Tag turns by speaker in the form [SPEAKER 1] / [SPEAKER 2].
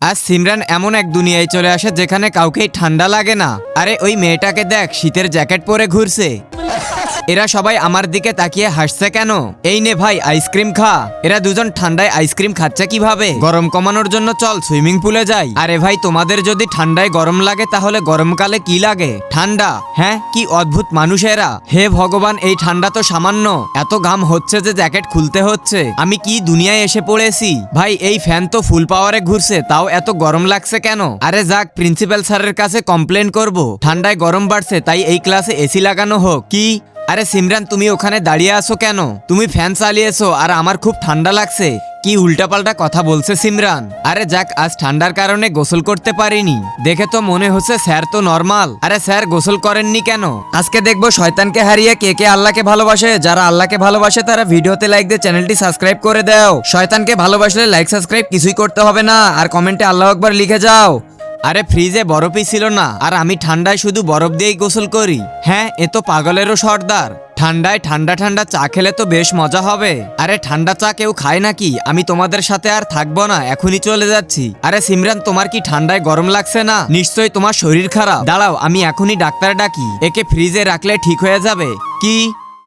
[SPEAKER 1] আজ সিমরান এমন এক দুনিয়ায় চলে আসে যেখানে কাউকেই ঠান্ডা লাগে না। আরে ওই মেয়েটাকে দেখ, শীতের জ্যাকেট পরে ঘুরছে। এরা সবাই আমার দিকে তাকিয়ে হাসছে কেন? এই নে ভাই, আইসক্রিম খা। এরা দুজন ঠান্ডায় আইসক্রিম খাচ্ছে কিভাবে? গরম কমানোর জন্য চল সুইমিং পুলে যাই। আরে ভাই, তোমাদের যদি ঠান্ডায় গরম লাগে তাহলে গরমকালে কি লাগে? ঠান্ডা। হ্যাঁ, কি অদ্ভুত মানুষ এরা। হে ভগবান, এই ঠান্ডা তো সামান্য, এত ঘাম হচ্ছে যে জ্যাকেট খুলতে হচ্ছে। আমি কি দুনিয়ায় এসে পড়েছি? ভাই, এই ফ্যান তো ফুল পাওয়ারে ঘুরছে, তাও এত গরম লাগছে কেন? আরে যাক, প্রিন্সিপাল স্যারের কাছে কমপ্লেন করব। ঠান্ডায় গরম বাড়ছে, তাই এই ক্লাসে এসি লাগানো হোক। কি? আরে সিমরান, তুমি ওখানে দাঁড়িয়ে আছো কেন? তুমি ফ্যান চালিয়েছো আর আমার খুব ঠান্ডা লাগছে। কি উল্টাপাল্টা কথা বলছে সিমরান। আরে যাক, আজ ঠান্ডার কারণে গোসল করতে পারিনি। দেখে তো মনে হচ্ছে স্যার তো নর্মাল। আরে স্যার গোসল করেননি কেন? আজকে দেখবো শয়তানকে হারিয়ে কে কে আল্লাহকে ভালোবাসে। যারা আল্লাহকে ভালোবাসে তারা ভিডিওতে লাইক দিয়ে চ্যানেলটি সাবস্ক্রাইব করে দাও। শয়তানকে ভালোবাসলে লাইক সাবস্ক্রাইব কিছুই করতে হবে না, আর কমেন্টে আল্লাহু আকবার লিখে যাও। আরে ফ্রিজে বরফই ছিল না, আর আমি ঠান্ডায় শুধু বরফ দিয়েই গোসল করি। হ্যাঁ, এ তো পাগলেরও সর্দার। ঠান্ডায় ঠান্ডা ঠান্ডা চা খেলে তো বেশ মজা হবে। আরে ঠান্ডা চা কেউ খায় নাকি? আমি তোমাদের সাথে আর থাকবো না, এখনই চলে যাচ্ছি। আরে সিমরান, তোমার কি ঠান্ডায় গরম লাগছে না? নিশ্চয়ই তোমার শরীর খারাপ। দাঁড়াও, আমি এখনই ডাক্তার ডাকি। একে ফ্রিজে রাখলে ঠিক হয়ে যাবে। কি?